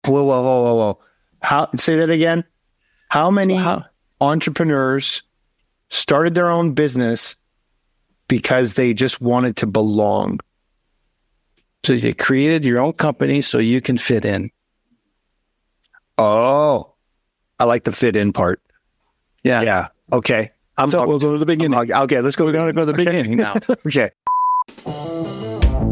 Whoa. Say that again. How many entrepreneurs started their own business because they just wanted to belong? So you created your own company so you can fit in. Oh, I like the fit in part. Yeah. Okay. So we'll go to the beginning. Okay, let's go. We're going to go to the beginning now. Okay.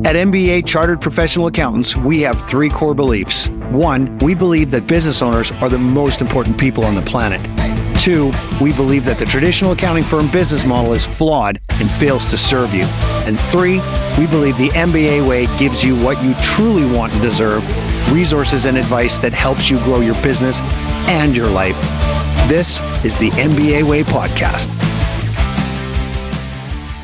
At MBA Chartered Professional Accountants, we have 3 core beliefs. 1, we believe that business owners are the most important people on the planet. 2, we believe that the traditional accounting firm business model is flawed and fails to serve you. And 3, we believe the MBA way gives you what you truly want and deserve, resources and advice that helps you grow your business and your life. This is the MBA Way podcast.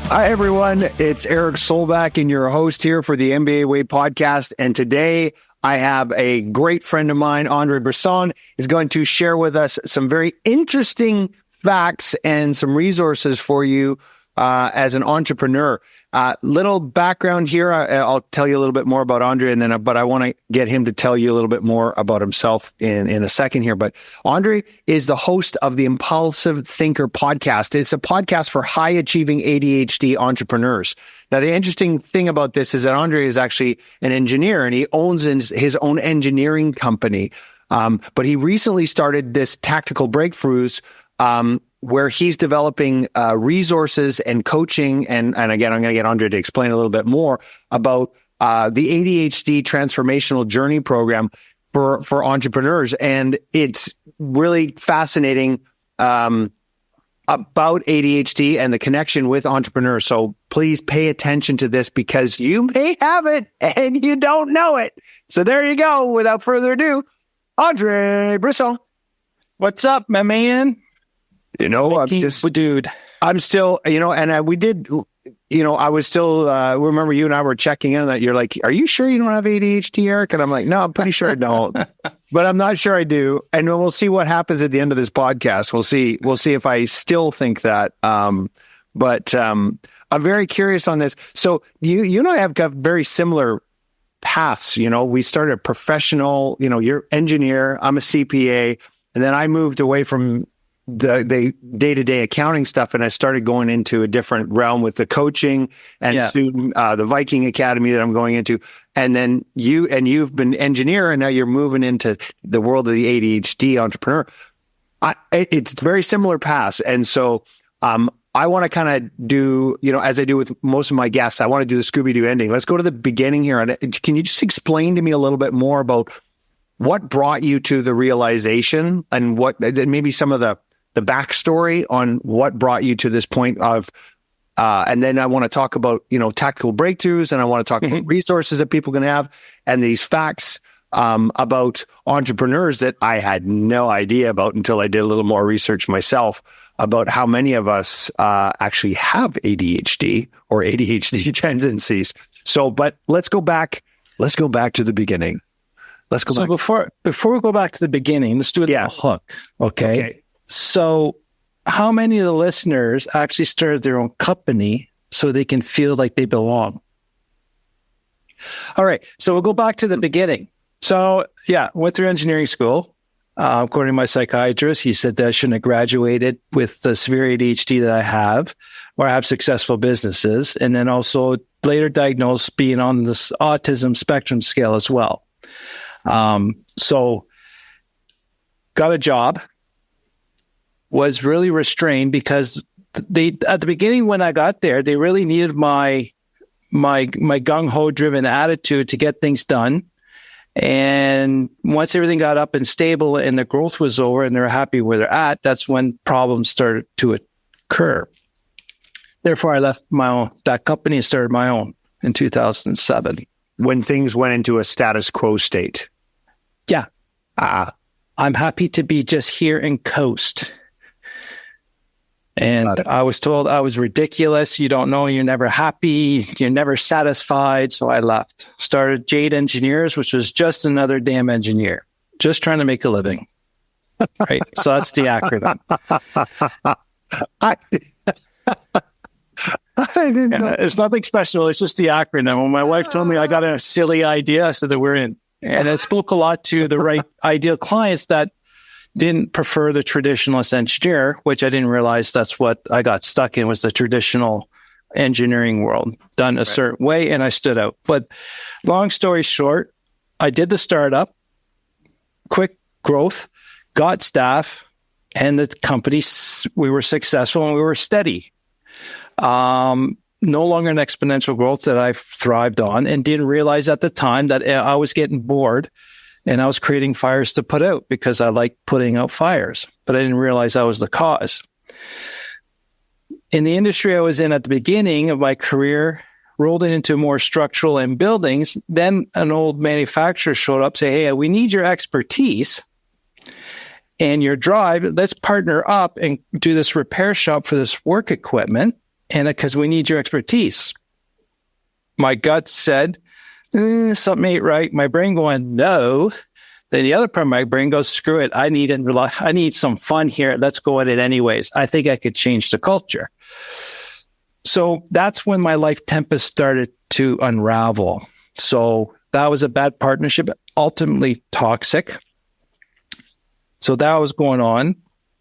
Hi, everyone. It's Eric Solbach and your host here for the MBA Way podcast. And today I have a great friend of mine, André Brisson, is going to share with us some very interesting facts and some resources for you as an entrepreneur. Little background here. I'll tell you a little bit more about André, but I want to get him to tell you a little bit more about himself in a second here. But André is the host of the Impulsive Thinker podcast. It's a podcast for high achieving ADHD entrepreneurs. Now, the interesting thing about this is that André is actually an engineer and he owns his own engineering company. But he recently started this Tactical Breakthroughs, where he's developing resources and coaching. And again, I'm going to get André to explain a little bit more about the ADHD Transformational Journey program for entrepreneurs. And it's really fascinating about ADHD and the connection with entrepreneurs. So please pay attention to this because you may have it and you don't know it. So there you go. Without further ado, André Brisson. What's up, my man? I'm still, we did, I was still, remember you and I were checking in that you're like, are you sure you don't have ADHD, Eric? And I'm like, no, I'm pretty sure I don't, but I'm not sure I do. And we'll see what happens at the end of this podcast. We'll see if I still think that. But I'm very curious on this. So you and I have got very similar paths. We started professional, you're engineer, I'm a CPA, and then I moved away from the day-to-day accounting stuff, and I started going into a different realm with the coaching and student, the Viking Academy that I'm going into. And then you've been engineer, and now you're moving into the world of the ADHD entrepreneur. It's very similar paths. And so I want to kind of do, as I do with most of my guests, I want to do the Scooby-Doo ending. Let's go to the beginning here. And can you just explain to me a little bit more about what brought you to the realization and what maybe some of the backstory on what brought you to this point of, and then I want to talk about, tactical breakthroughs, and I want to talk about resources that people can have and these facts about entrepreneurs that I had no idea about until I did a little more research myself about how many of us actually have ADHD or ADHD tendencies. So, but let's go back to the beginning. Let's go back. Before we go back to the beginning, let's do it on a hook. Okay. So how many of the listeners actually started their own company so they can feel like they belong? All right. So we'll go back to the beginning. So went through engineering school. According to my psychiatrist, he said that I shouldn't have graduated with the severe ADHD that I have, or have successful businesses. And then also later diagnosed being on this autism spectrum scale as well. So got a job, was really restrained because they, at the beginning when I got there, they really needed my gung-ho driven attitude to get things done. And once everything got up and stable and the growth was over and they're happy where they're at, that's when problems started to occur. Therefore, I left that company and started my own in 2007. When things went into a status quo state. Yeah. I'm happy to be just here and coast. And I was told I was ridiculous. You don't know, you're never happy, you're never satisfied. So I left. Started Jade Engineers, which was just another damn engineer, just trying to make a living. Right. So that's the acronym. I didn't know. It's nothing special. It's just the acronym. When my wife told me I got a silly idea, I said that we're in. And it spoke a lot to the right ideal clients that didn't prefer the traditionalist engineer, which I didn't realize that's what I got stuck in, was the traditional engineering world done a certain way, and I stood out. But long story short, I did the startup, quick growth, got staff, and the company, we were successful and we were steady. No longer an exponential growth that I thrived on, and didn't realize at the time that I was getting bored and I was creating fires to put out because I like putting out fires, but I didn't realize I was the cause. In the industry I was in at the beginning of my career, rolled it into more structural and buildings. Then an old manufacturer showed up, say, hey, we need your expertise and your drive. Let's partner up and do this repair shop for this work equipment. And because we need your expertise. My gut said, something ain't right. My brain going, no. Then the other part of my brain goes, screw it. I need some fun here. Let's go at it anyways. I think I could change the culture. So that's when my life tempest started to unravel. So that was a bad partnership, ultimately toxic. So that was going on.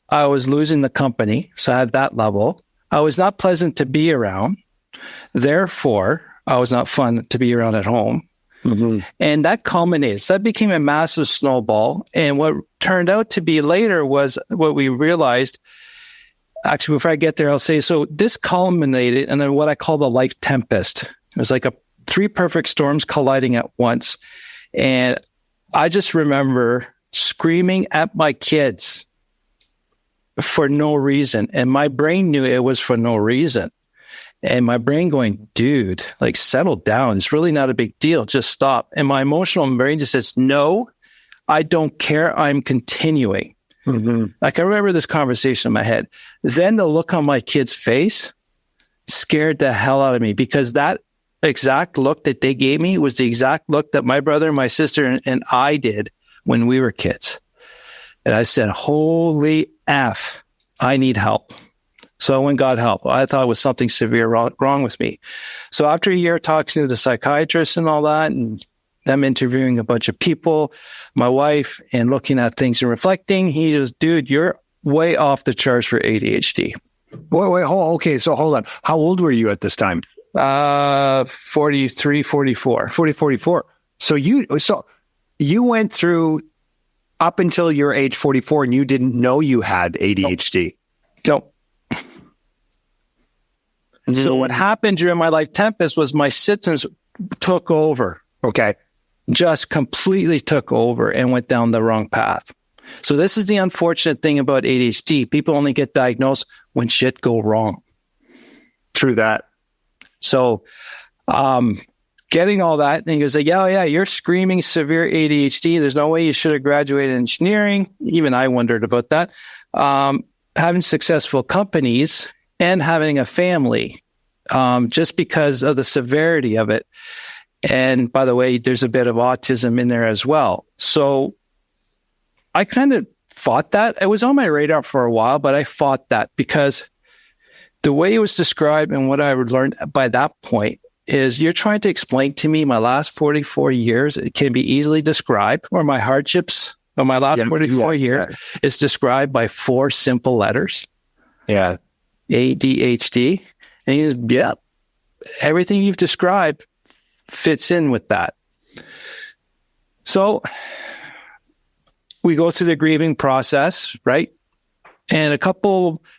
I was losing the company. So I had that level. I was not pleasant to be around. Therefore, I was not fun to be around at home. Mm-hmm. And that culminated. So that became a massive snowball. And what turned out to be later was what we realized. Actually, before I get there, I'll say, so this culminated in what I call the life tempest. It was like three perfect storms colliding at once. And I just remember screaming at my kids for no reason. And my brain knew it was for no reason. And my brain going, dude, like, settle down. It's really not a big deal. Just stop. And my emotional brain just says, no, I don't care. I'm continuing. Mm-hmm. Like, I remember this conversation in my head. Then the look on my kid's face scared the hell out of me, because that exact look that they gave me was the exact look that my brother and my sister and I did when we were kids. And I said, holy F, I need help. So I went and got help. I thought it was something severe wrong with me. So after a year talking to the psychiatrist and all that, and them interviewing a bunch of people, my wife, and looking at things and reflecting, he just, dude, you're way off the charts for ADHD. Okay, so hold on. How old were you at this time? 43, 44. 44. So you went through up until your age 44 and you didn't know you had ADHD. Nope. So what happened during my life tempest was my symptoms took over. Okay. Just completely took over and went down the wrong path. So this is the unfortunate thing about ADHD. People only get diagnosed when shit go wrong. True that. So getting all that, and he goes like, yeah, you're screaming severe ADHD. There's no way you should have graduated engineering. Even I wondered about that. Having successful companies and having a family, just because of the severity of it. And by the way, there's a bit of autism in there as well. So I kind of fought that. It was on my radar for a while, but I fought that because the way it was described and what I learned by that point is you're trying to explain to me my last 44 years, it can be easily described, or my hardships of my last 44 years is described by 4 simple letters. Yeah. ADHD. And he goes, yeah, everything you've described fits in with that. So we go through the grieving process, right? And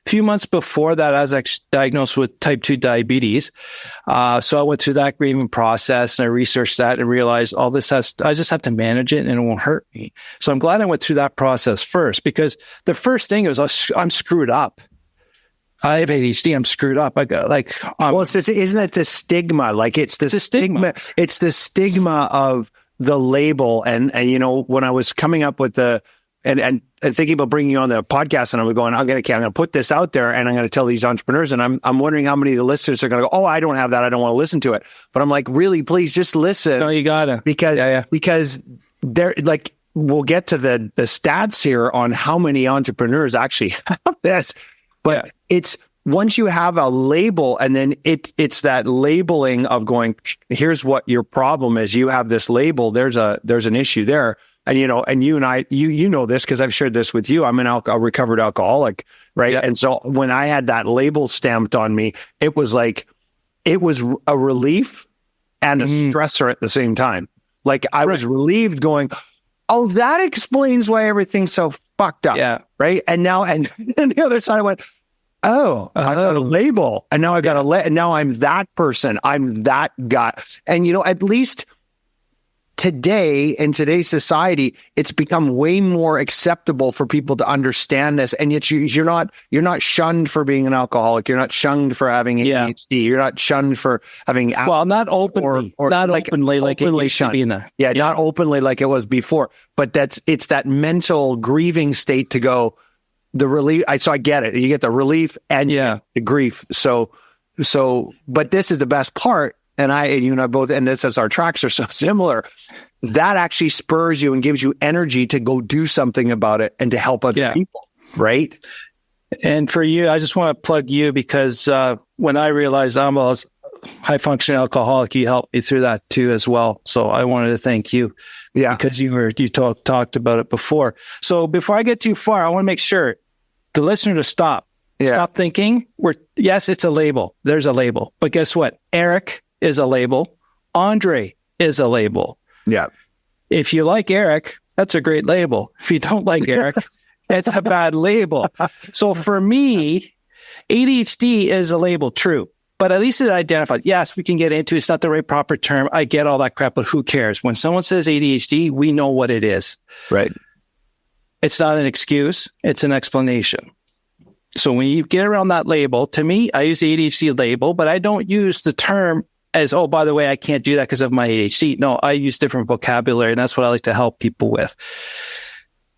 few months before that, I was actually diagnosed with type 2 diabetes. So I went through that grieving process and I researched that and realized I just have to manage it and it won't hurt me. So I'm glad I went through that process first, because the first thing was I'm screwed up. I have ADHD. I'm screwed up. I go like, isn't it the stigma? Like it's the stigma. It's the stigma of the label. And you know, when I was coming up with and thinking about bringing you on the podcast, and I was going, I'm going to put this out there and I'm going to tell these entrepreneurs, and I'm wondering how many of the listeners are going to go, oh, I don't have that. I don't want to listen to it. But I'm like, really, please just listen. No, you gotta. Because they're like, we'll get to the stats here on how many entrepreneurs actually have this. But it's once you have a label, and then it's that labeling of going, here's what your problem is. You have this label. There's an issue there. And, and you and I, you know this because I've shared this with you. I'm a recovered alcoholic, right? Yep. And so when I had that label stamped on me, it was a relief and a stressor at the same time. Like I was relieved going, oh, that explains why everything's so fucked up. Yeah. Right. And now, and the other side, I went, oh, I got a label. And now I got and now I'm that person. I'm that guy. And, at least today, in today's society, it's become way more acceptable for people to understand this. And yet you're not shunned for being an alcoholic. You're not shunned for having ADHD. You're not shunned for having not openly, not openly like it used to be. Not openly like it was before. But it's that mental grieving state to go, the relief. So I get it. You get the relief and the grief. So, but this is the best part. And you and I both, and this is our tracks are so similar, that actually spurs you and gives you energy to go do something about it and to help other people, right? And for you, I just want to plug you because when I realized I'm a high-functioning alcoholic, you helped me through that too as well. So I wanted to thank you because you talked about it before. So before I get too far, I want to make sure the listener to stop. Yeah. Stop thinking. Yes, it's a label. There's a label. But guess what? Eric is a label. Andre is a label. Yeah. If you like Eric, that's a great label. If you don't like Eric, it's a bad label. So for me, ADHD is a label, true. But at least it identified. Yes, we can get into it. It's not the right proper term. I get all that crap, but who cares? When someone says ADHD, we know what it is. Right. It's not an excuse. It's an explanation. So when you get around that label, to me, I use the ADHD label, but I don't use the term as, oh, by the way, I can't do that because of my ADHD. No, I use different vocabulary, and that's what I like to help people with.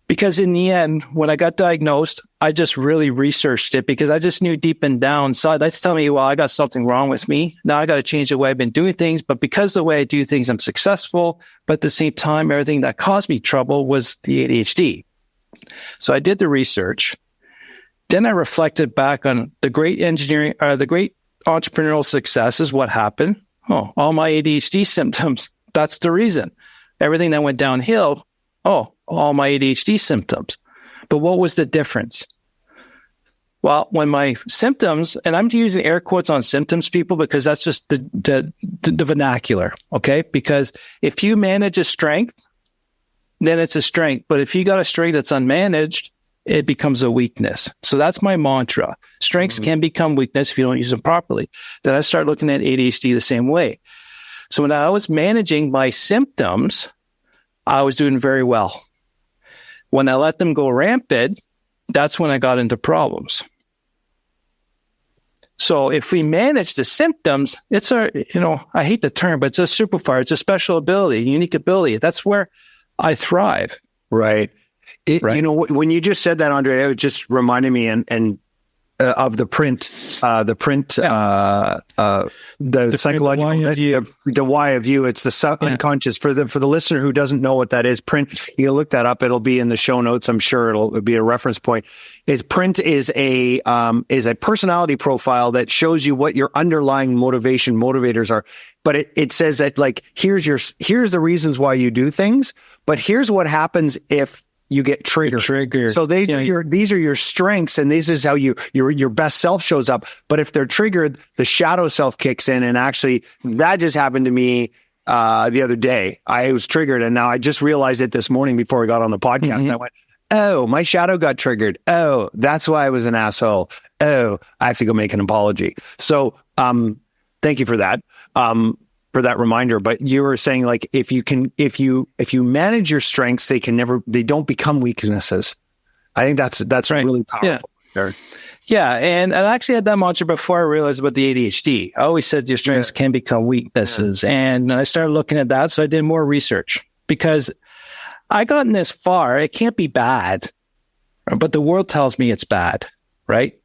Because in the end, when I got diagnosed, I just really researched it because I just knew deep and down inside, that's telling me, well, I got something wrong with me. Now I got to change the way I've been doing things. But because the way I do things, I'm successful. But at the same time, everything that caused me trouble was the ADHD. So I did the research. Then I reflected back on the great entrepreneurial success is what happened. Oh, all my ADHD symptoms. That's the reason. Everything that went downhill. Oh, all my ADHD symptoms. But what was the difference? Well, when my symptoms, and I'm using air quotes on symptoms, people, because that's just the vernacular. Okay. Because if you manage a strength, then it's a strength. But if you got a strength that's unmanaged, it becomes a weakness. So that's my mantra. Strengths can become weakness if you don't use them properly. Then I start looking at ADHD the same way. So when I was managing my symptoms, I was doing very well. When I let them go rampant, that's when I got into problems. So if we manage the symptoms, it's I hate the term, but it's a superpower. It's a special ability, a unique ability. That's where I thrive. Right. Right. When you just said that, Andre, it just reminded me of the psychological, the why of you. It's the subconscious. For the listener who doesn't know what that is, print. You look that up. It'll be in the show notes. I'm sure it'll be a reference point. Print is a personality profile that shows you what your underlying motivators are. But it says that like here's the reasons why you do things, but here's what happens if you get triggered. So these are your strengths, and this is how your best self shows up. But if they're triggered, the shadow self kicks in. And actually, that just happened to me the other day. I was triggered, and now I just realized it this morning before we got on the podcast. And I went, oh, my shadow got triggered. Oh, that's why I was an asshole. Oh, I have to go make an apology. So thank you for that. For that reminder. But you were saying like if you manage your strengths, they don't become weaknesses. I think that's right. Really powerful. Yeah. And I actually had that mantra before I realized about the ADHD. I always said your strengths can become weaknesses. And I started looking at that. So I did more research because I gotten this far. It can't be bad, but the world tells me it's bad. Right.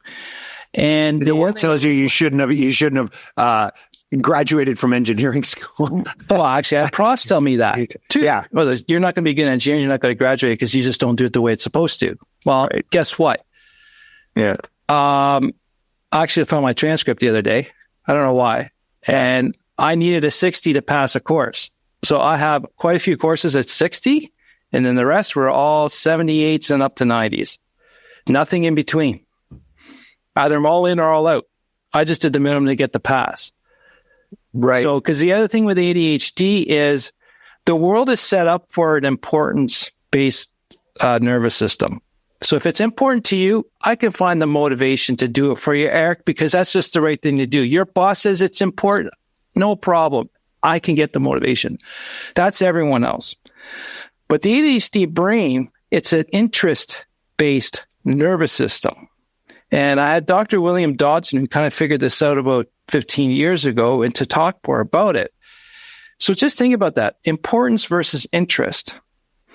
And the world tells you shouldn't have graduated from engineering school. Well, actually, I had profs tell me that too. Yeah. Well, you're not going to be good at engineering. You're not going to graduate because you just don't do it the way it's supposed to. Well, guess what? Yeah. I actually found my transcript the other day. I don't know why. And I needed a 60 to pass a course. So I have quite a few courses at 60, and then the rest were all 78s and up to 90s. Nothing in between. Either I'm all in or all out. I just did the minimum to get the pass. Right. So, because the other thing with ADHD is the world is set up for an importance-based nervous system. So if it's important to you, I can find the motivation to do it for you, Eric, because that's just the right thing to do. Your boss says it's important. No problem. I can get the motivation. That's everyone else. But the ADHD brain, it's an interest-based nervous system. And I had Dr. William Dodson, who kind of figured this out about 15 years ago, and to talk more about it. So just think about that. Importance versus interest.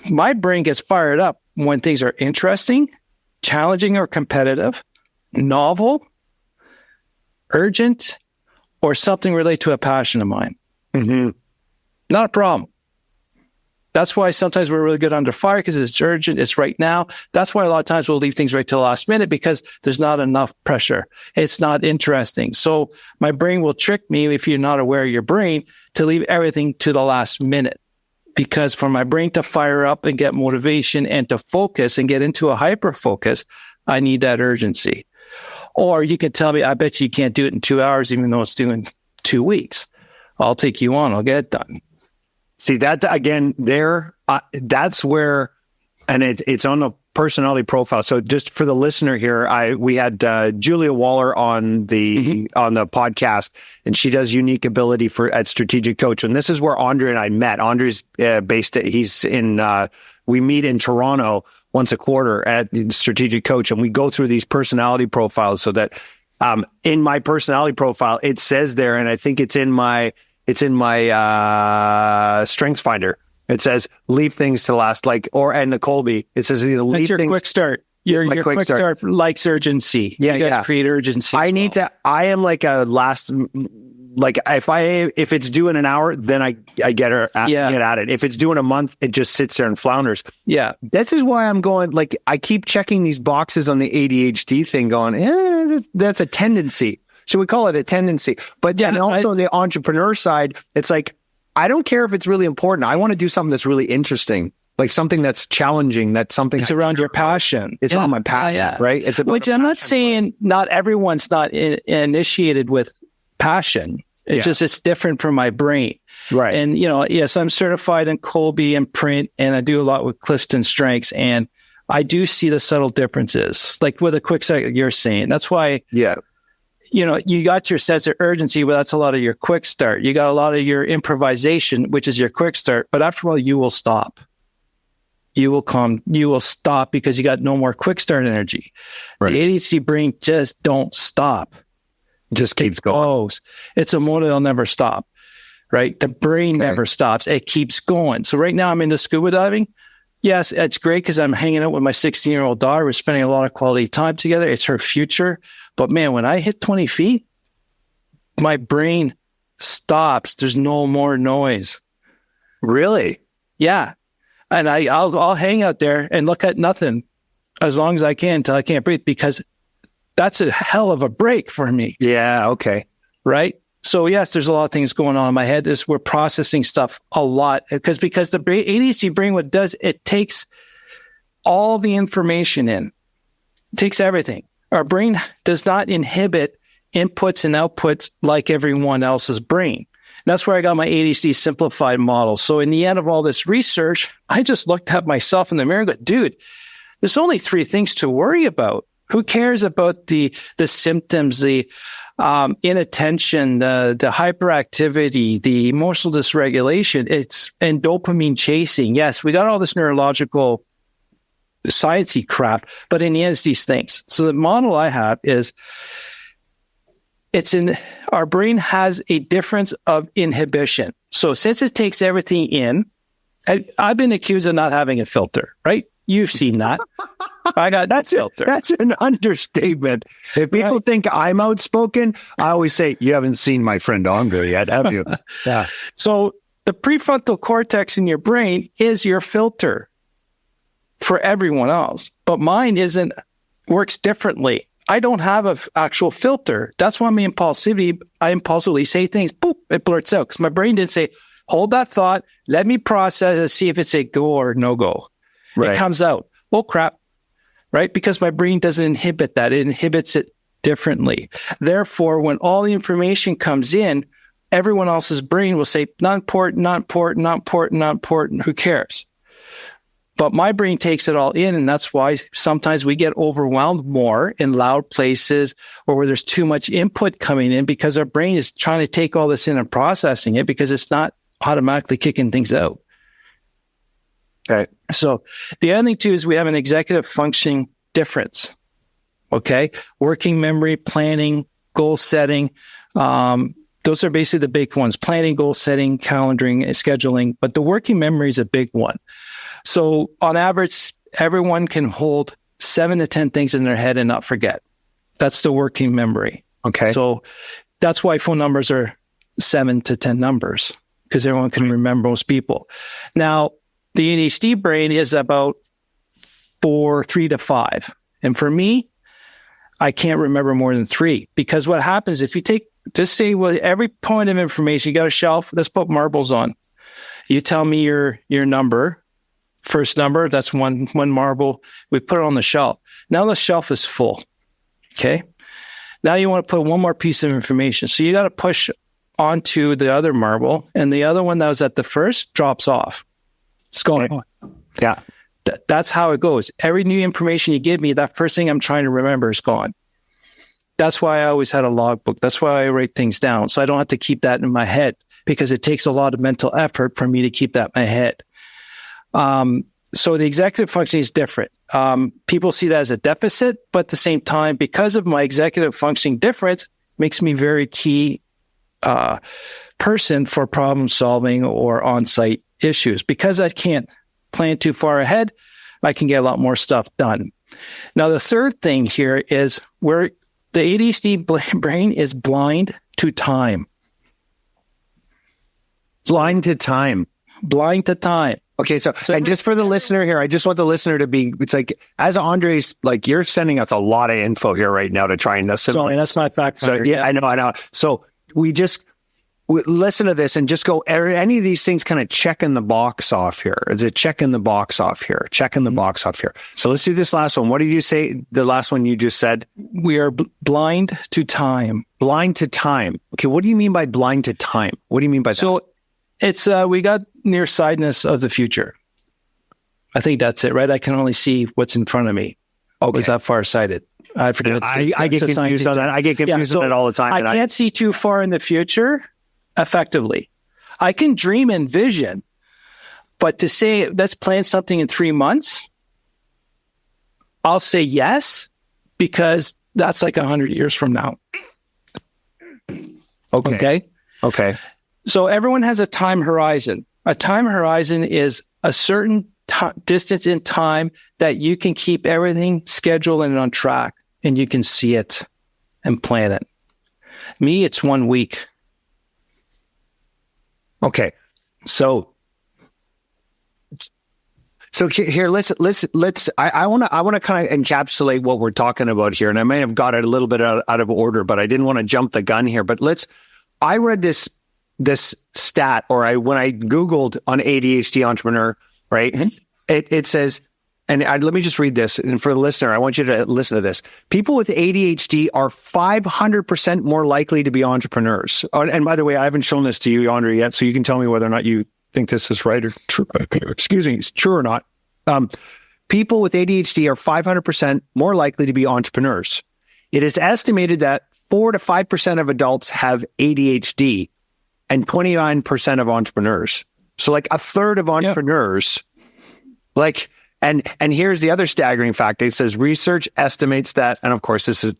My brain gets fired up when things are interesting, challenging or competitive, novel, urgent, or something related to a passion of mine. Mm-hmm. Not a problem. That's why sometimes we're really good under fire, because it's urgent, it's right now. That's why a lot of times we'll leave things right to the last minute, because there's not enough pressure. It's not interesting. So my brain will trick me, if you're not aware of your brain, to leave everything to the last minute. Because for my brain to fire up and get motivation and to focus and get into a hyper focus, I need that urgency. Or you could tell me, I bet you can't do it in 2 hours, even though it's due in 2 weeks. I'll take you on. I'll get it done. See that again there. That's where, and it's on the personality profile. So just for the listener here, we had Julia Waller on the podcast, and she does unique ability at Strategic Coach, and this is where Andre and I met. Andre's we meet in Toronto once a quarter at Strategic Coach, and we go through these personality profiles. So that in my personality profile, it says there, and I think it's in my Strengths Finder. It says leave things to last, and the Colby. It says either leave That's your things. Quick start. Your quick start likes urgency. Yeah, you guys create urgency. I am like a last. Like if it's due in an hour, then I get at it. If it's due in a month, it just sits there and flounders. Yeah, this is why I'm going. Like I keep checking these boxes on the ADHD thing, going, that's a tendency. Should we call it a tendency? But yeah, and also on the entrepreneur side, it's like, I don't care if it's really important. I want to do something that's really interesting, like something that's challenging. That's something it's around your passion. It's on my passion, right? It's about which I'm not saying not everyone's not initiated with passion. It's just it's different from my brain, right? And yes, I'm certified in Colby and print, and I do a lot with Clifton Strengths, and I do see the subtle differences, like with a quick second you're saying. That's why, you got your sense of urgency, but that's a lot of your quick start. You got a lot of your improvisation, which is your quick start. But after a while, you will stop. You will stop because you got no more quick start energy. Right. The ADHD brain just don't stop. Just keeps going. It's a motor that'll never stop, right? The brain never stops. It keeps going. So right now I'm into scuba diving. Yes, it's great because I'm hanging out with my 16-year-old daughter. We're spending a lot of quality time together. It's her future. But man, when I hit 20 feet, my brain stops. There's no more noise. Really? Yeah. And I'll hang out there and look at nothing as long as I can until I can't breathe, because that's a hell of a break for me. Yeah. Okay. Right. So yes, there's a lot of things going on in my head. We're processing stuff a lot because the ADHD brain, what it does, it takes all the information in. It takes everything. Our brain does not inhibit inputs and outputs like everyone else's brain. That's where I got my ADHD simplified model. So in the end of all this research, I just looked at myself in the mirror and go, dude, there's only 3 things to worry about. Who cares about the symptoms, the inattention, the hyperactivity, the emotional dysregulation, and dopamine chasing. Yes, we got all this neurological sciencey crap, but in the end, it's these things. So the model I have is our brain has a difference of inhibition. So since it takes everything in, I've been accused of not having a filter, right? You've seen that. I got that filter. That's an understatement. If people think I'm outspoken, I always say, you haven't seen my friend Andre yet, have you? Yeah. So the prefrontal cortex in your brain is your filter for everyone else, but mine works differently. I don't have an actual filter. That's why I impulsively say things, boop, it blurts out. Because my brain didn't say, hold that thought, let me process and see if it's a go or no go. Right. It comes out, oh crap, right? Because my brain doesn't inhibit that. It inhibits it differently. Therefore, when all the information comes in, everyone else's brain will say, not important, not important, not important, not important, who cares? But my brain takes it all in, and that's why sometimes we get overwhelmed more in loud places or where there's too much input coming in because our brain is trying to take all this in and processing it because it's not automatically kicking things out. Okay. So the other thing too is we have an executive functioning difference. Okay. Working memory, planning, goal setting. Those are basically the big ones: planning, goal setting, calendaring, and scheduling. But the working memory is a big one. So on average, everyone can hold 7 to 10 things in their head and not forget. That's the working memory. Okay. So that's why phone numbers are 7 to 10 numbers, because everyone can remember, most people. Now, the ADHD brain is about 3 to 5. And for me, I can't remember more than 3, because what happens if you take, just say, well, every point of information, you got a shelf, let's put marbles on. You tell me your number, first number, that's one marble. We put it on the shelf. Now the shelf is full. Okay. Now you want to put one more piece of information. So you got to push onto the other marble, and the other one that was at the first drops off. It's going. Yeah. That's how it goes. Every new information you give me, that first thing I'm trying to remember is gone. That's why I always had a logbook. That's why I write things down. So I don't have to keep that in my head, because it takes a lot of mental effort for me to keep that in my head. So the executive function is different. People see that as a deficit, but at the same time, because of my executive functioning difference, makes me very key person for problem solving or on-site issues. Because I can't plan too far ahead, I can get a lot more stuff done. Now, the third thing here is where the ADHD brain is blind to time. Blind to time. Blind to time. Okay, so and just for the listener here, I just want the listener to be, it's like, as Andre's, like, you're sending us a lot of info here right now to try and assimilate. Sorry, that's not fact. So, yeah, I know. So we listen to this and just go, are any of these things kind of checking the box off here? Is it checking the box off here? Checking the box off here. So let's do this last one. What did you say? The last one you just said? We are blind to time. Blind to time. Okay, what do you mean by blind to time? What do you mean by that? So it's, we got nearsightedness of the future. I think that's it, right? I can only see what's in front of me. Okay. Was that farsighted? I forget. I get confused on that. I get confused on that all the time. I can't see too far in the future effectively. I can dream and vision, but to say, let's plan something in 3 months, I'll say yes, because that's like 100 years from now. Okay. So everyone has a time horizon. A time horizon is a certain distance in time that you can keep everything scheduled and on track, and you can see it and plan it. Me, it's 1 week. Okay. So here, let's, I want to kind of encapsulate what we're talking about here. And I may have got it a little bit out of order, but I didn't want to jump the gun here, but I read this stat, or when I Googled on ADHD entrepreneur, right? Mm-hmm. It says, and let me just read this. And for the listener, I want you to listen to this. People with ADHD are 500% more likely to be entrepreneurs. And by the way, I haven't shown this to you, Andre, yet, so you can tell me whether or not you think this is right or true. Excuse me, it's true or not. People with ADHD are 500% more likely to be entrepreneurs. It is estimated that 4 to 5% of adults have ADHD and 29% of entrepreneurs. So like a third of entrepreneurs, and here's the other staggering fact. It says research estimates that, and of course this is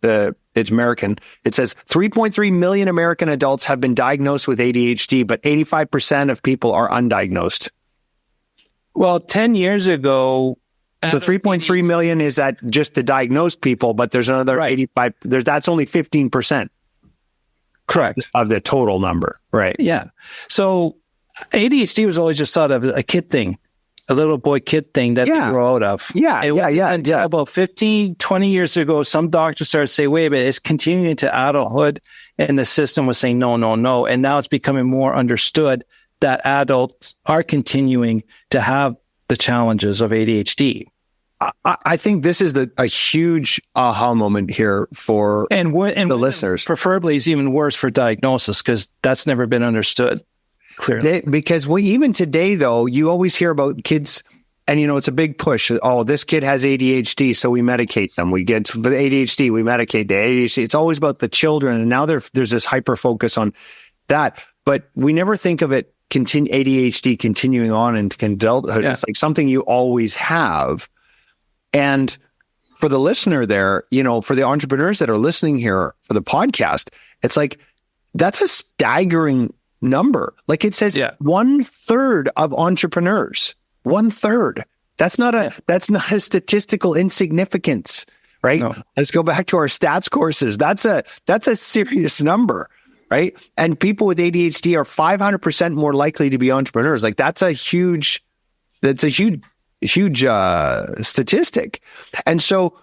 it's American. It says 3.3 million American adults have been diagnosed with ADHD, but 85% of people are undiagnosed. Well, 10 years ago, so 3.3 million is that just the diagnosed people, but there's another 85. That's only 15%. Correct. Of the total number, right? Yeah. So ADHD was always just thought of a kid thing. a little boy kid thing that they grow out of. Until about 15, 20 years ago, some doctors started to say, wait a minute, it's continuing to adulthood. And the system was saying, no, no, no. And now it's becoming more understood that adults are continuing to have the challenges of ADHD. I think this is a huge aha moment here for the listeners. Preferably is even worse for diagnosis because that's never been understood clearly. Because even today, though, you always hear about kids, and it's a big push. Oh, this kid has ADHD, so we medicate them. We get the ADHD, we medicate the ADHD. It's always about the children, and now there's this hyper focus on that. But we never think of it ADHD continuing on into adulthood. It's like something you always have. And for the listener there, for the entrepreneurs that are listening here for the podcast, it's like, that's a staggering number. Like it says 1/3 of entrepreneurs, 1/3. That's not a statistical insignificance, right? No. Let's go back to our stats courses. That's a serious number, right? And people with ADHD are 500% more likely to be entrepreneurs. Like that's a huge statistic. And so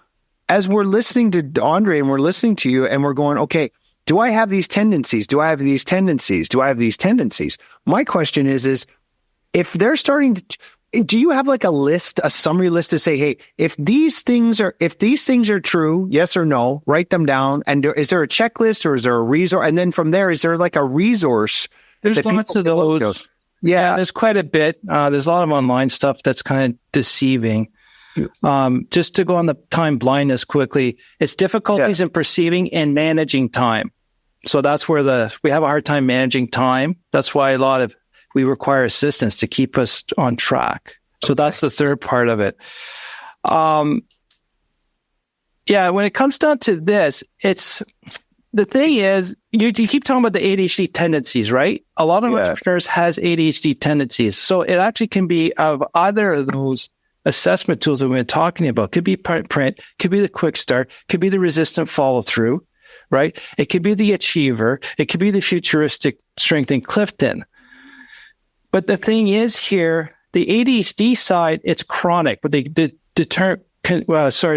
as we're listening to Andre and we're listening to you and we're going, okay, do I have these tendencies? Do I have these tendencies? Do I have these tendencies? My question is if they're starting to, do you have like a summary list to say, hey, if these things are true, yes or no, write them down. And is there a checklist or is there a resource? And then from there, is there like a resource? There's lots of those. Yeah, there's quite a bit. There's a lot of online stuff that's kind of deceiving. Just to go on the time blindness quickly, it's difficulties in perceiving and managing time. So that's where we have a hard time managing time. That's why we require assistance to keep us on track. So that's the third part of it. When it comes down to this, the thing is, you keep talking about the ADHD tendencies, right? A lot of entrepreneurs has ADHD tendencies. So it actually can be of either of those assessment tools that we've been talking about. Could be print, could be the quick start, could be the resistant follow through, right? It could be the achiever. It could be the futuristic strength in Clifton. But the thing is here, the ADHD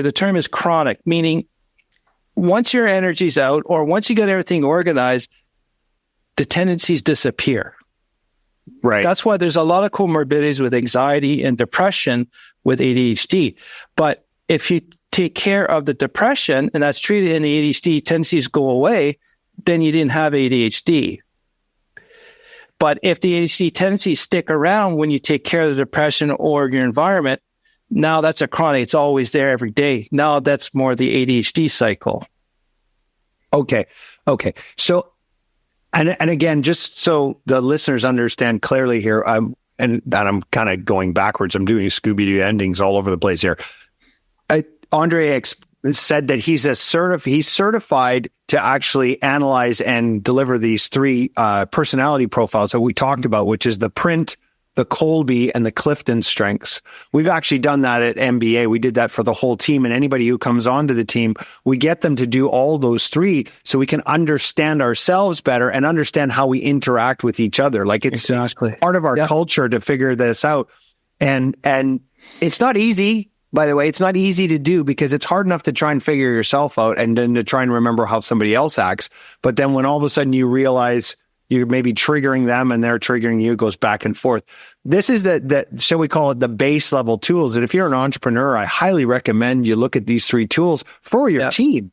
the term is chronic, meaning once your energy's out or once you get everything organized, the tendencies disappear. Right. That's why there's a lot of comorbidities with anxiety and depression with ADHD. But if you take care of the depression and that's treated and the ADHD tendencies go away, then you didn't have ADHD. But if the ADHD tendencies stick around when you take care of the depression or your environment, now that's a chronic. It's always there every day. Now that's more the ADHD cycle. Okay. So, and again, just so the listeners understand clearly here, and I'm kind of going backwards. I'm doing Scooby-Doo endings all over the place here. Andre said that he's certified to actually analyze and deliver these three personality profiles that we talked about, which is the Print, the Colby, and the Clifton strengths. We've actually done that at MBA. We did that for the whole team, and anybody who comes onto the team, we get them to do all those three so we can understand ourselves better and understand how we interact with each other. Like it's part of our culture to figure this out. And it's not easy, by the way. It's not easy to do because it's hard enough to try and figure yourself out and then to try and remember how somebody else acts. But then when all of a sudden you realize you're maybe triggering them and they're triggering you, it goes back and forth. This is the shall we call it the base level tools. And if you're an entrepreneur, I highly recommend you look at these three tools for your team,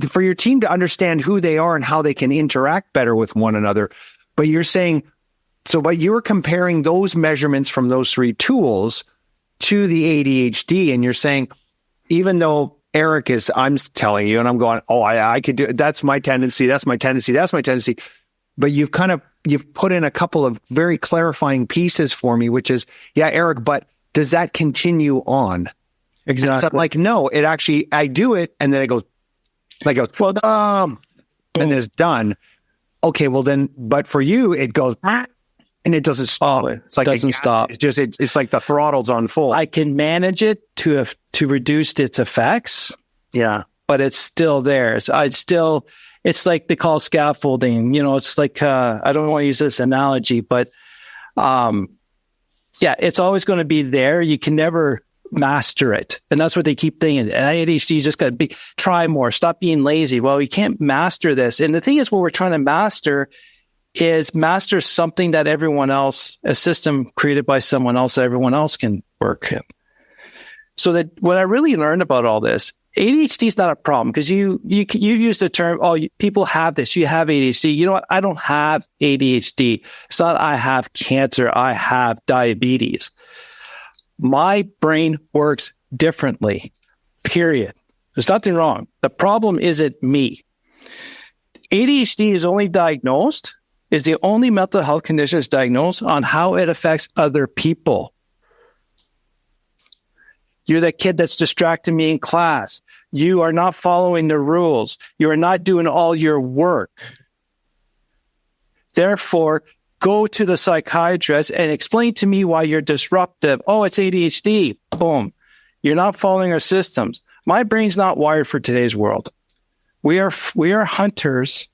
for your team to understand who they are and how they can interact better with one another. But you're saying, but you're comparing those measurements from those three tools to the ADHD. And you're saying, even though Eric I'm telling you, and I'm going, I could do it. That's my tendency. That's my tendency. That's my tendency. But you've put in a couple of very clarifying pieces for me, which is, Eric, but does that continue on? Exactly. So I'm like, no, it actually, I do it. And then it goes, and it's done. Okay. Well then, but for you, it goes, and it doesn't stop. It's like, it doesn't stop. It's just, it's like the throttle's on full. I can manage it to reduce its effects. Yeah. But it's still there. It's like they call scaffolding. It's like, I don't want to use this analogy, but it's always going to be there. You can never master it. And that's what they keep thinking. ADHD, just got to try more, stop being lazy. Well, you can't master this. And the thing is, what we're trying to master is master something that everyone else, a system created by someone else that everyone else can work in. So that what I really learned about all this, ADHD is not a problem, because you use the term, people have this, you have ADHD. You know what? I don't have ADHD. It's not I have cancer, I have diabetes. My brain works differently, period. There's nothing wrong. The problem isn't me. ADHD is only diagnosed, is the only mental health condition that's diagnosed on how it affects other people. You're the kid that's distracting me in class. You are not following the rules. You are not doing all your work. Therefore, go to the psychiatrist and explain to me why you're disruptive. Oh, it's ADHD. Boom. You're not following our systems. My brain's not wired for today's world. We are hunters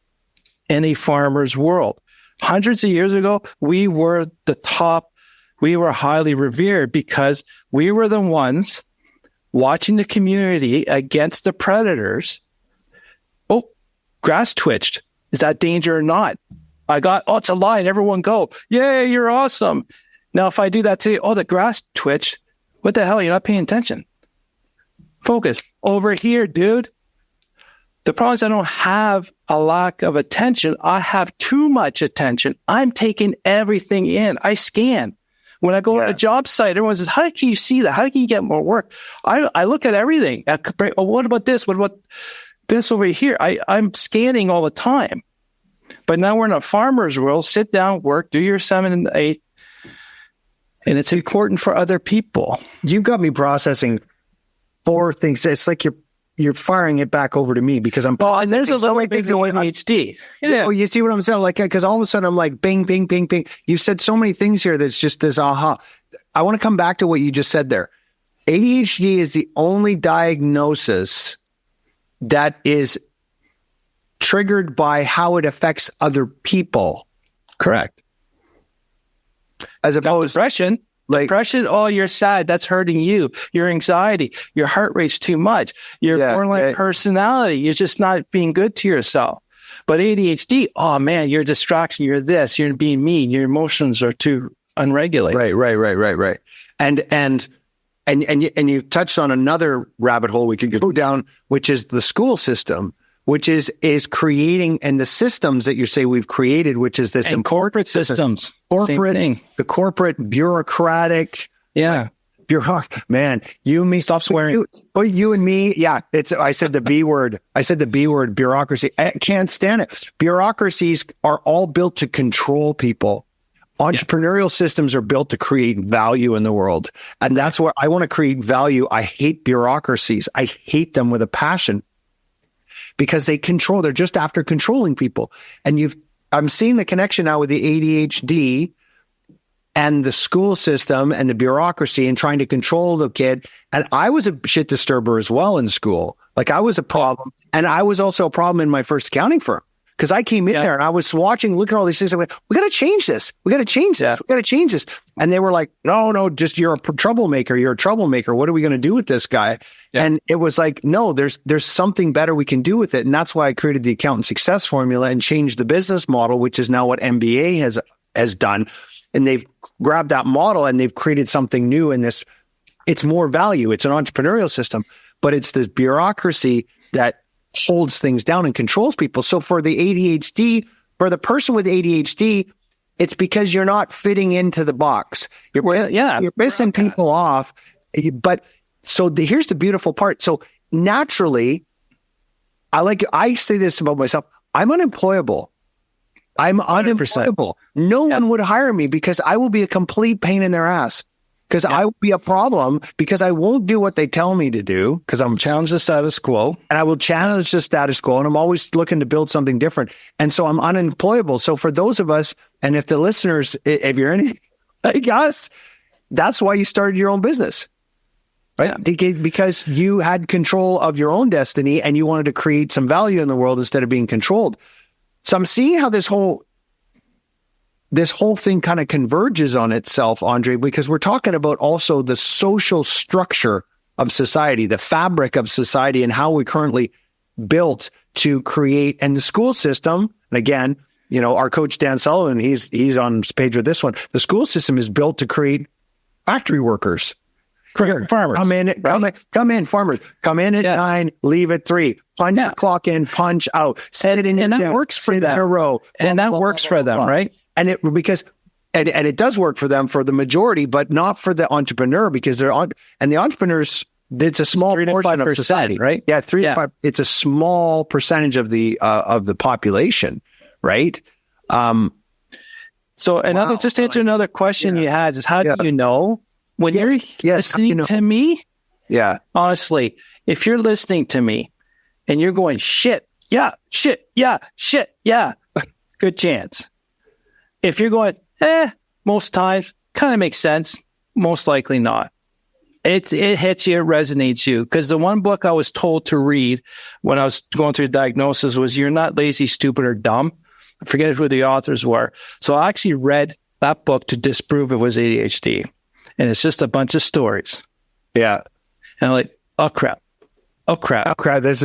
in a farmer's world. Hundreds of years ago, we were the top. We were highly revered because we were the ones watching the community against the predators. Oh, grass twitched. Is that danger or not? It's a lion. Everyone go. Yay, you're awesome. Now, if I do that today, the grass twitched. What the hell? You're not paying attention. Focus. Over here, dude. The problem is I don't have a lack of attention. I have too much attention. I'm taking everything in. I scan. When I go to a job site, everyone says, how can you see that? How can you get more work? I look at everything. What about this? What about this over here? I'm scanning all the time. But now we're in a farmer's world. Sit down, work, do your 7 and 8. And it's important for other people. You've got me processing 4 things. It's like you're firing it back over to me because I'm. And there's a little bit of ADHD. Yeah. You see what I'm saying? Like, because all of a sudden I'm like, bing, bing, bing, bing. You said so many things here that's just this aha. I want to come back to what you just said there. ADHD is the only diagnosis that is triggered by how it affects other people. Correct. As opposed to depression, you're sad. That's hurting you. Your anxiety, your heart rate's too much. Your borderline personality, you're just not being good to yourself. But ADHD, you're a distraction. You're this. You're being mean. Your emotions are too unregulated. Right. And you touched on another rabbit hole we could go down, which is the school system, which is creating, and the systems that you say we've created, which is this corporate systems, the corporate bureaucratic, man, you and me, stop swearing. You and me, I said the B word. I said the B word, bureaucracy. I can't stand it. Bureaucracies are all built to control people. Entrepreneurial systems are built to create value in the world. And that's where I want to create value. I hate bureaucracies. I hate them with a passion. Because they're just after controlling people. And I'm seeing the connection now with the ADHD and the school system and the bureaucracy and trying to control the kid. And I was a shit disturber as well in school. Like, I was a problem. And I was also a problem in my first accounting firm. Because I came in there and I was looking at all these things. I'm like, we got to change this. We got to change this. We got to change this. And they were like, no, just you're a troublemaker. You're a troublemaker. What are we going to do with this guy? Yeah. And it was like, no, there's something better we can do with it. And that's why I created the Accountant Success Formula and changed the business model, which is now what MBA has done. And they've grabbed that model and they've created something new in this. It's more value. It's an entrepreneurial system, but it's this bureaucracy that holds things down and controls people. So for the ADHD, for the person with ADHD, it's because you're not fitting into the box. You're pissing people off. But here's the beautiful part. So naturally, I say this about myself. I'm unemployable. I'm 100%. Unemployable. No one would hire me because I will be a complete pain in their ass. Because I will be a problem because I won't do what they tell me to do because I'm challenge the status quo, and I will challenge the status quo, and I'm always looking to build something different. And so I'm unemployable. So for those of us, and if the listeners, if you're any like us, that's why you started your own business, right? Yeah. Because you had control of your own destiny and you wanted to create some value in the world instead of being controlled. So I'm seeing how this whole this whole thing kind of converges on itself, Andre, because we're talking about also the social structure of society, the fabric of society, and how we currently built to create, and the school system. And again, our coach Dan Sullivan, he's on page with this one. The school system is built to create factory workers. Farmers. Come in, farmers. Come in at 9, leave at 3. Punch, clock in, punch out. And that works for them. In a row. And that works for them, right? And it does work for them for the majority, but not for the entrepreneur, because the entrepreneurs, it's a small portion of society, right? Yeah, 3 to 5. It's a small percentage of the population, right? So just to answer another question you had is, how do you know when you're listening to me? Yeah, honestly, if you're listening to me and you're going shit, yeah, good chance. If you're going, most times, kind of makes sense, most likely not. It hits you, it resonates you. Because the one book I was told to read when I was going through the diagnosis was You're Not Lazy, Stupid, or Dumb. I forget who the authors were. So I actually read that book to disprove it was ADHD. And it's just a bunch of stories. Yeah. And I'm like, oh crap. This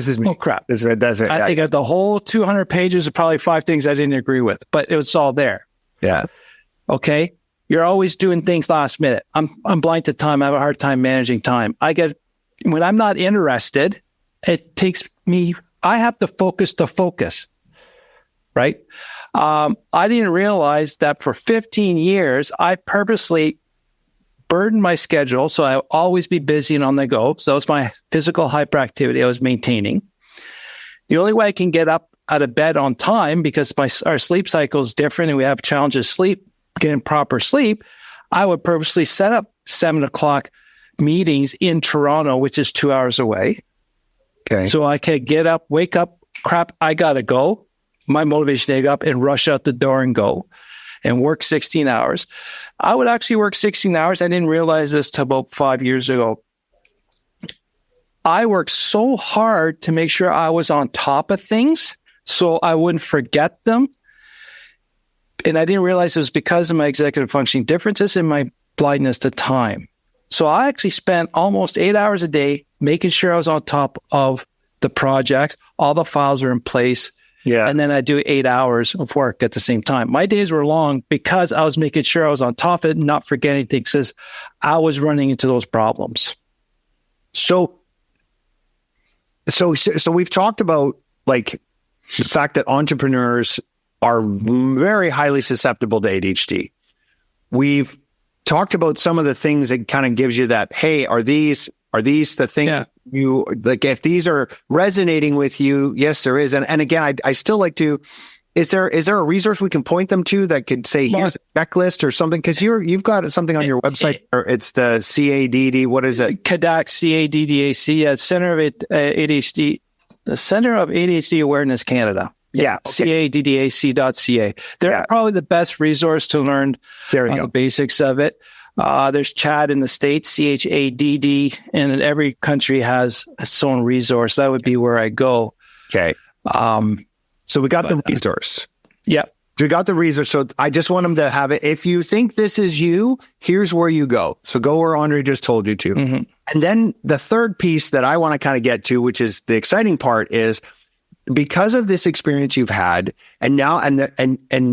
is me. Oh crap. That's right. I think of the whole 200 pages of probably 5 things I didn't agree with, but it was all there. Yeah. Okay. You're always doing things last minute. I'm blind to time. I have a hard time managing time. When I'm not interested, it takes me, I have to focus, right? I didn't realize that for 15 years, I purposely burdened my schedule. So I'll always be busy and on the go. So it's my physical hyperactivity I was maintaining. The only way I can get up out of bed on time, because our sleep cycle is different and we have challenges getting proper sleep, I would purposely set up 7 o'clock meetings in Toronto, which is 2 hours away. Okay. So I could get up, wake up, crap, I got to go. My motivation to get up and rush out the door and go and work 16 hours. I would actually work 16 hours. I didn't realize this till about 5 years ago. I worked so hard to make sure I was on top of things so I wouldn't forget them. And I didn't realize it was because of my executive functioning differences and my blindness to time. So I actually spent almost 8 hours a day making sure I was on top of the project. All the files are in place. Yeah. And then I do 8 hours of work at the same time. My days were long because I was making sure I was on top of it and not forgetting things, because I was running into those problems. So we've talked about like the fact that entrepreneurs are very highly susceptible to ADHD. We've talked about some of the things that kind of gives you that, hey, are these the things you like? If these are resonating with you, yes, there is. And again, I still like to. Is there a resource we can point them to that could say here's a checklist or something? Because you've got something on your website, or it's the CADD. What is it? CADDAC, CADDAC, Center of ADHD, the Center of ADHD Awareness Canada. Yeah, okay. CADDAC.ca. They're probably the best resource to learn the basics of it. There's CHADD in the States, CHADD, and every country has its own resource. That would be where I go. Okay. So we got the resource. Yeah. We got the resource. So I just want them to have it. If you think this is you, here's where you go. So go where Andre just told you to. Mm-hmm. And then the third piece that I want to kind of get to, which is the exciting part, is because of this experience you've had, and now, and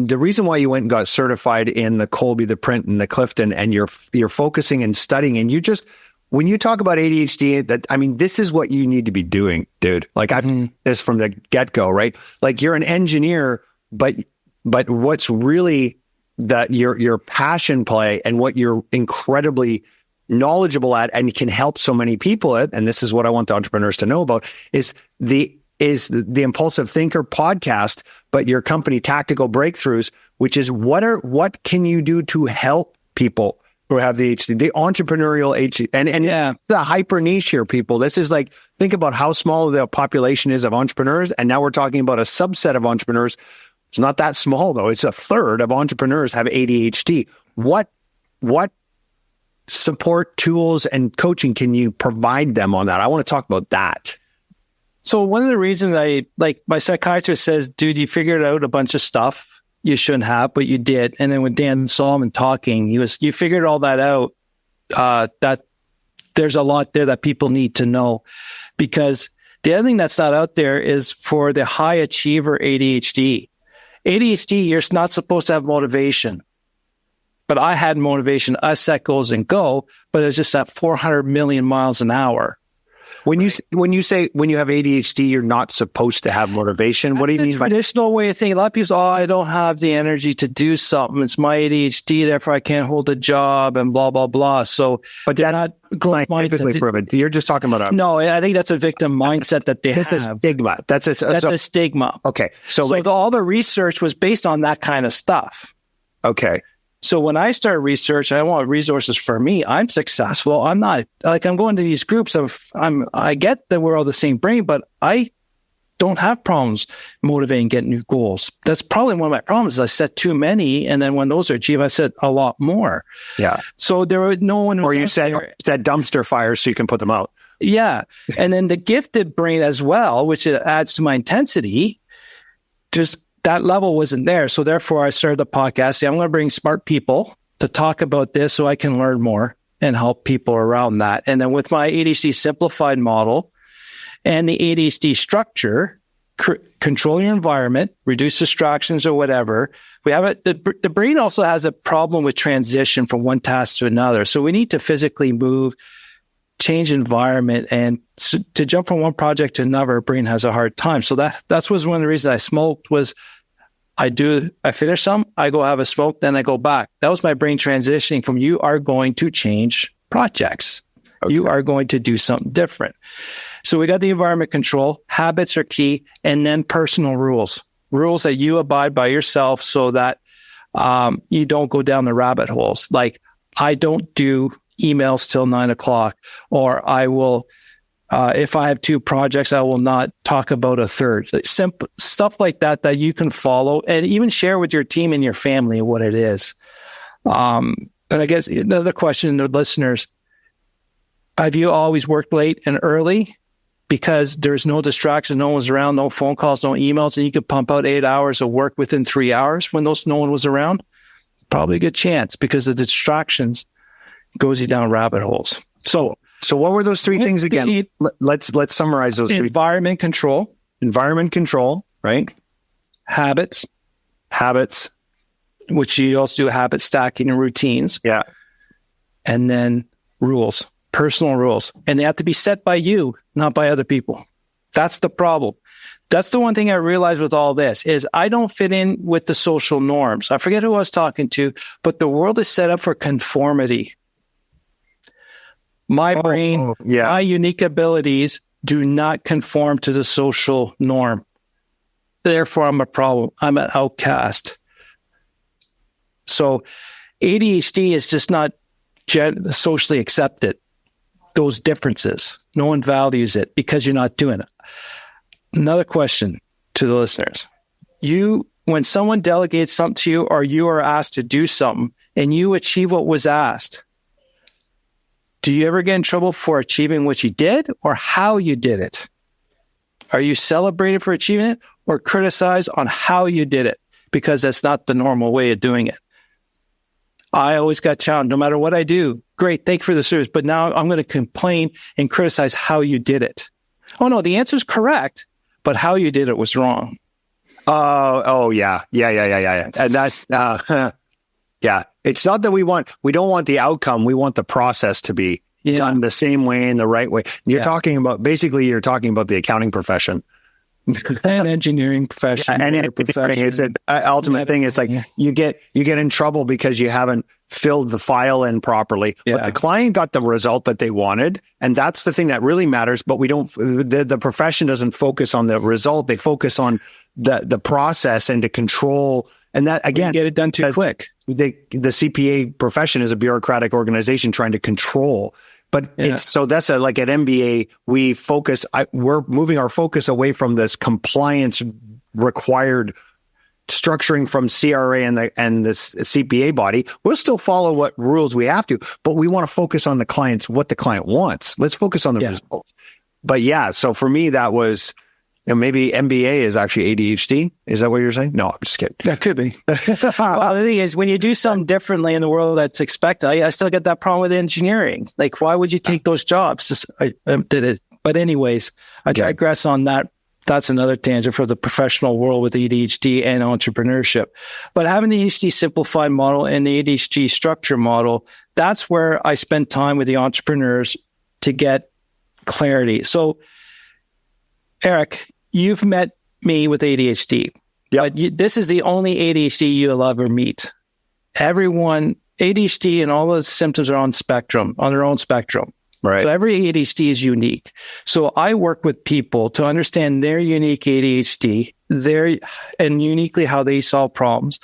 the reason why you went and got certified in the Colby, the Print, and the Clifton, and you're focusing and studying, and you just, when you talk about ADHD, this is what you need to be doing, dude. Like I've this from the get-go, right? Like you're an engineer, but what's really your passion play and what you're incredibly knowledgeable at and can help so many people at, and this is what I want the entrepreneurs to know about, is the Impulsive Thinker podcast, but your company Tactical Breakthroughs, which is what can you do to help people who have the ADHD, the entrepreneurial ADHD, and it's a hyper niche here, people. This is like, think about how small the population is of entrepreneurs, and now we're talking about a subset of entrepreneurs. It's not that small though. It's a third of entrepreneurs have ADHD. What support tools and coaching can you provide them on that? I want to talk about that. So one of the reasons my psychiatrist says, dude, you figured out a bunch of stuff. you shouldn't have, but you did. And then with Dan Solomon talking, you figured all that out, that there's a lot there that people need to know. Because the other thing that's not out there is for the high achiever ADHD. ADHD, you're not supposed to have motivation. But I had motivation. I set goals and go, but it's just at 400 million miles an hour. When you say when you have ADHD, you're not supposed to have motivation. What do you mean by traditional way of thinking? A lot of people say, I don't have the energy to do something. It's my ADHD, therefore I can't hold a job and blah, blah, blah. So, but that's not scientifically proven. You're just talking about no, I think that's a victim mindset that they have. That's a stigma. That's a stigma. Okay. So all the research was based on that kind of stuff. Okay. So when I start research, I want resources for me. I'm successful. I'm not like I'm going to these groups I get that we're all the same brain, but I don't have problems motivating, getting new goals. That's probably one of my problems is I set too many. And then when those are achieved, I set a lot more. Yeah. So there was no one. Or you set dumpster fires so you can put them out. Yeah. And then the gifted brain as well, which adds to my intensity, just that level wasn't there. So therefore I started the podcast. I'm going to bring smart people to talk about this so I can learn more and help people around that. And then with my ADHD simplified model and the ADHD structure, control your environment, reduce distractions or whatever. We have it. The brain also has a problem with transition from one task to another. So we need to physically move, change environment, and to jump from one project to another, our brain has a hard time. So that was one of the reasons I smoked was I finish some, I go have a smoke, then I go back. That was my brain transitioning from you are going to change projects. Okay. You are going to do something different. So we got the environment control, habits are key, and then personal rules that you abide by yourself so that you don't go down the rabbit holes. Like I don't do emails till 9:00, or I will, if I have 2 projects, I will not talk about a third. Simple stuff like that you can follow and even share with your team and your family what it is. And I guess another question to the listeners, have you always worked late and early because there's no distractions, no one's around, no phone calls, no emails, and you could pump out 8 hours of work within 3 hours when no one was around? Probably a good chance because the distractions goes you down rabbit holes. So what were those 3 things again? Let's summarize those 3. Environment control, right? Habits, which you also do habit stacking and routines. Yeah. And then rules, personal rules. And they have to be set by you, not by other people. That's the problem. That's the one thing I realized with all this is I don't fit in with the social norms. I forget who I was talking to, but the world is set up for conformity. My brain, my unique abilities do not conform to the social norm. Therefore, I'm a problem. I'm an outcast. So ADHD is just not socially accepted. Those differences. No one values it because you're not doing it. Another question to the listeners. When someone delegates something to you or you are asked to do something and you achieve what was asked, do you ever get in trouble for achieving what you did or how you did it? Are you celebrated for achieving it or criticized on how you did it? Because that's not the normal way of doing it. I always got challenged no matter what I do. Great, thank you for the service. But now I'm going to complain and criticize how you did it. Oh, no, the answer is correct, but how you did it was wrong. Yeah. And that's, yeah. It's not that we don't want the outcome. We want the process to be done the same way in the right way. You're talking about the accounting profession. And engineering profession. And it's an ultimate thing. It's like you get in trouble because you haven't filled the file in properly, but the client got the result that they wanted. And that's the thing that really matters. But the profession doesn't focus on the result. They focus on the process and to control. And that again, get it done too quick. The CPA profession is a bureaucratic organization trying to control. But that's like at MBA, we're moving our focus away from this compliance required structuring from CRA and the CPA body. We'll still follow what rules we have to, but we want to focus on what the client wants. Let's focus on the results. But so for me, that was And maybe MBA is actually ADHD. Is that what you're saying? No, I'm just kidding. That could be. Well, the thing is, when you do something differently in the world that's expected, I still get that problem with engineering. Like, why would you take those jobs? I did it. But anyways, I digress on that. That's another tangent for the professional world with ADHD and entrepreneurship. But having the ADHD simplified model and the ADHD structure model, that's where I spend time with the entrepreneurs to get clarity. So, Eric, you've met me with ADHD. Yep. But this is the only ADHD you'll ever meet. Everyone, ADHD and all those symptoms are on their own spectrum. Right. So every ADHD is unique. So I work with people to understand their unique ADHD, and uniquely how they solve problems,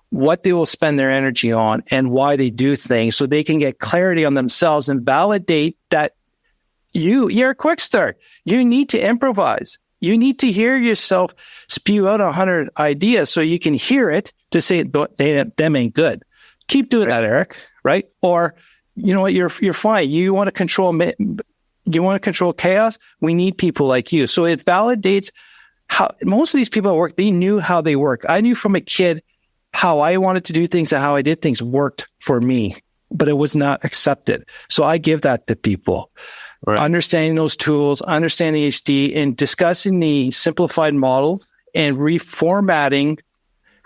what they will spend their energy on, and why they do things, so they can get clarity on themselves and validate that you're a quick start. You need to improvise. You need to hear yourself spew out 100 ideas so you can hear it to say them ain't good. Keep doing that, Eric. Right? Or, you know what? You're fine. You want to control chaos. We need people like you. So it validates how most of these people at work, they knew how they work. I knew from a kid how I wanted to do things and how I did things worked for me, but it was not accepted. So I give that to people. Right. Understanding those tools, understanding ADHD, and discussing the simplified model and reframing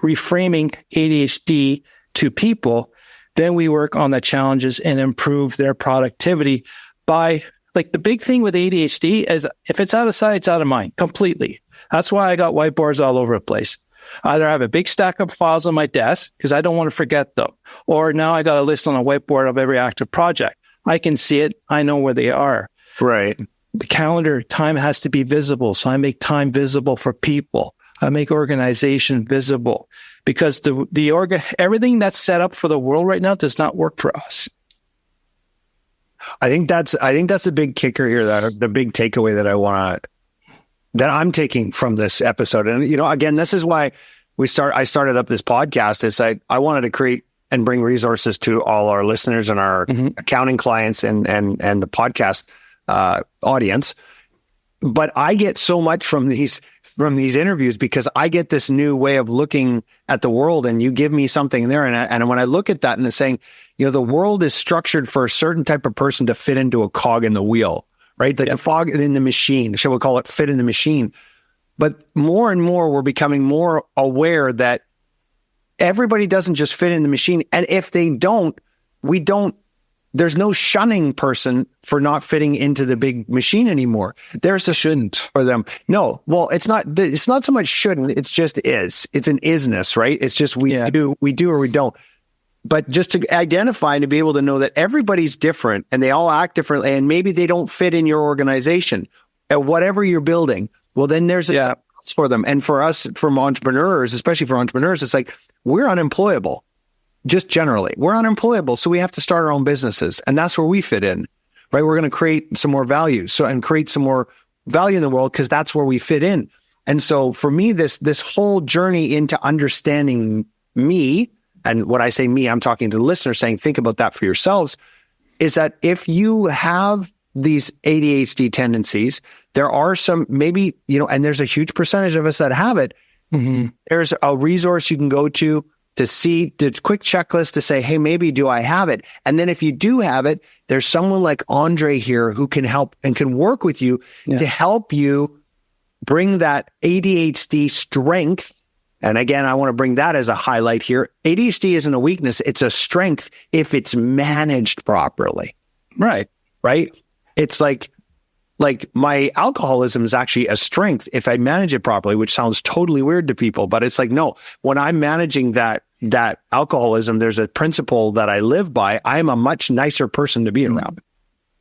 ADHD to people, then we work on the challenges and improve their productivity by, like, the big thing with ADHD is if it's out of sight, it's out of mind completely. That's why I got whiteboards all over the place. Either I have a big stack of files on my desk because I don't want to forget them, or now I got a list on a whiteboard of every active project. I can see it. I know where they are. Right. The calendar time has to be visible. So I make time visible for people. I make organization visible because everything that's set up for the world right now does not work for us. I think that's the big kicker here, that the big takeaway that I'm taking from this episode. And, you know, again, this is why I started up this podcast. It's like, I wanted to create and bring resources to all our listeners and our accounting clients and the podcast audience. But I get so much from these interviews because I get this new way of looking at the world, and you give me something there. And when I look at that and it's saying, you know, the world is structured for a certain type of person to fit into a cog in the wheel, right? Like the fog in the machine, shall we call it fit in the machine? But more and more, we're becoming more aware that everybody doesn't just fit in the machine. And if they don't, there's no shunning person for not fitting into the big machine anymore. There's a shouldn't for them. No, well, it's not so much shouldn't, it's just is. It's an isness, right? It's just we do or we don't. But just to identify and to be able to know that everybody's different and they all act differently, and maybe they don't fit in your organization at whatever you're building. Well, then there's a chance for them. And for us, from entrepreneurs, especially for entrepreneurs, it's like, we're unemployable. Just generally, we're unemployable. So we have to start our own businesses. And that's where we fit in, right? We're going to create some more value. And create some more value in the world because that's where we fit in. And so for me, this whole journey into understanding me, and when I say me, I'm talking to the listener saying, think about that for yourselves, is that if you have these ADHD tendencies, there are some, maybe, you know, and there's a huge percentage of us that have it. Mm-hmm. There's a resource you can go to see the quick checklist to say, hey, maybe do I have it? And then if you do have it, there's someone like André here who can help and can work with you to help you bring that ADHD strength. And again, I want to bring that as a highlight here. ADHD isn't a weakness. It's a strength if it's managed properly. Right. Right. It's like my alcoholism is actually a strength if I manage it properly, which sounds totally weird to people, but it's like, no, when I'm managing that alcoholism, there's a principle that I live by. I'm a much nicer person to be around.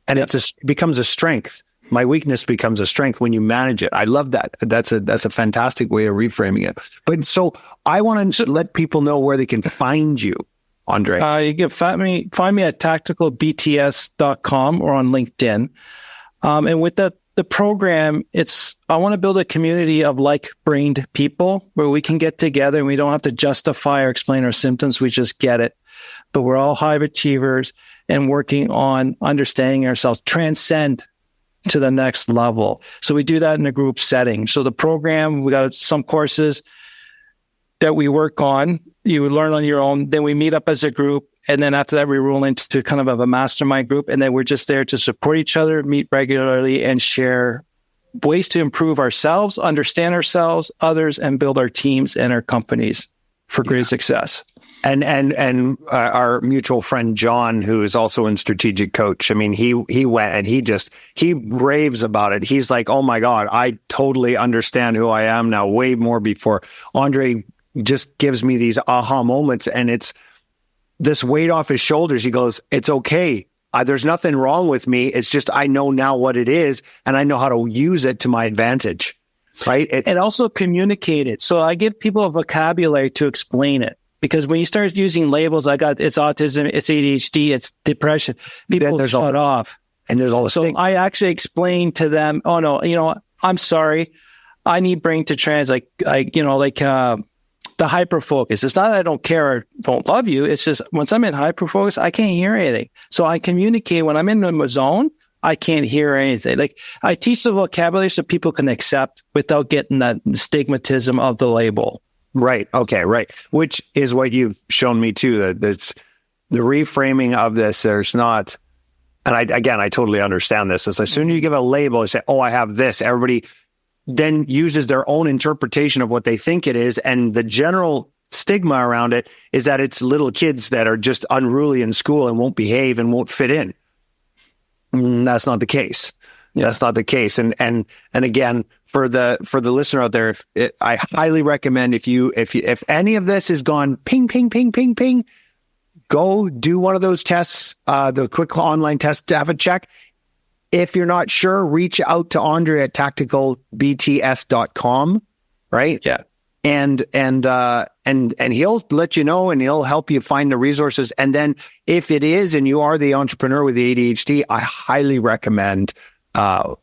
And it becomes a strength. My weakness becomes a strength when you manage it. I love that. That's a fantastic way of reframing it. But so I want to let people know where they can find you, André. You can find me at tacticalbts.com or on LinkedIn. And with the program, I want to build a community of like-brained people where we can get together and we don't have to justify or explain our symptoms. We just get it. But we're all high achievers and working on understanding ourselves, transcend to the next level. So we do that in a group setting. So the program, we got some courses that we work on. You learn on your own. Then we meet up as a group. And then after that, we roll into kind of a mastermind group. And then we're just there to support each other, meet regularly, and share ways to improve ourselves, understand ourselves, others, and build our teams and our companies for great success. And our mutual friend John, who is also in strategic coach, I mean, he went and he raves about it. He's like, oh my God, I totally understand who I am now, way more before. Andre just gives me these aha moments, and it's this weight off his shoulders. He goes, it's okay. There's nothing wrong with me. It's just I know now what it is, and I know how to use it to my advantage, right? And also communicate it. So I give people a vocabulary to explain it. Because when you start using labels, it's autism, it's ADHD, it's depression, people shut off. And there's all the So I actually explain to them, oh no, I'm sorry, I need brain to trans, the hyperfocus. It's not that I don't care or don't love you. It's just once I'm in hyperfocus, I can't hear anything. So I communicate when I'm in the zone, I can't hear anything. Like I teach the vocabulary so people can accept without getting that stigmatism of the label. Right. Okay. Right. Which is what you've shown me too, that it's the reframing of this. There's not, and I totally understand this. As soon as you give a label, you say, oh, I have this, everybody then uses their own interpretation of what they think it is. And the general stigma around it is that it's little kids that are just unruly in school and won't behave and won't fit in. That's not the case. Yeah. That's not the case. And again, for the listener out there, I highly recommend if any of this has gone ping, ping, ping, ping, ping, go do one of those tests, the quick online test to have a check. If you're not sure, reach out to Andre at tacticalbts.com, right? Yeah. And he'll let you know, and he'll help you find the resources. And then if it is, and you are the entrepreneur with the ADHD, I highly recommend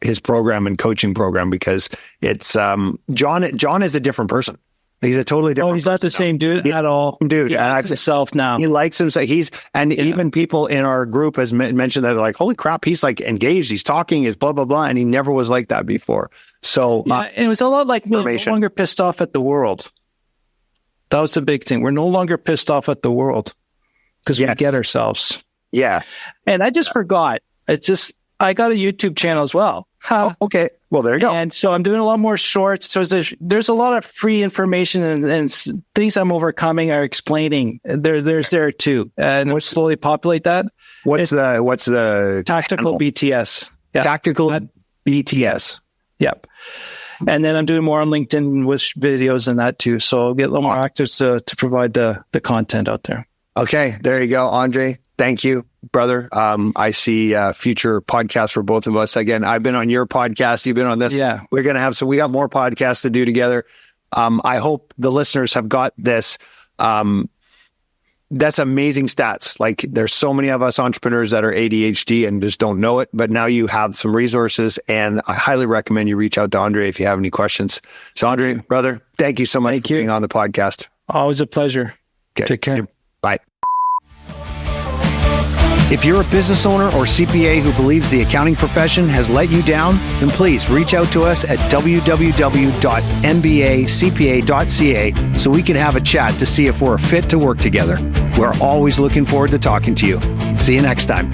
his program and coaching program, because it's John is a different person. He's a totally different. Oh, he's not the same dude at all. Dude, he likes himself now. He likes himself. Even people in our group has mentioned that they're like, holy crap, he's like engaged. He's talking, he's blah, blah, blah. And he never was like that before. So it was a lot like we're no longer pissed off at the world. That was the big thing. We're no longer pissed off at the world because we get ourselves. Yeah. And I just forgot. I got a YouTube channel as well. Oh, okay. Well, there you go. And so I'm doing a lot more shorts. So there's a lot of free information and things I'm overcoming or explaining. There's there too. And we'll slowly populate that. What's the Tactical channel? BTS. Yeah. Tactical BTS. Yep. And then I'm doing more on LinkedIn with videos and that too. So I'll get a little more actors to provide the content out there. Okay. There you go, Andre. Thank you, brother. I see future podcasts for both of us. Again, I've been on your podcast. You've been on this. Yeah. We're going to have, we got more podcasts to do together. I hope the listeners have got this. That's amazing stats. Like there's so many of us entrepreneurs that are ADHD and just don't know it, but now you have some resources, and I highly recommend you reach out to Andre if you have any questions. So Andre, brother, thank you so much for being on the podcast. Always a pleasure. Okay. Take care. Bye. If you're a business owner or CPA who believes the accounting profession has let you down, then please reach out to us at www.mbacpa.ca so we can have a chat to see if we're a fit to work together. We're always looking forward to talking to you. See you next time.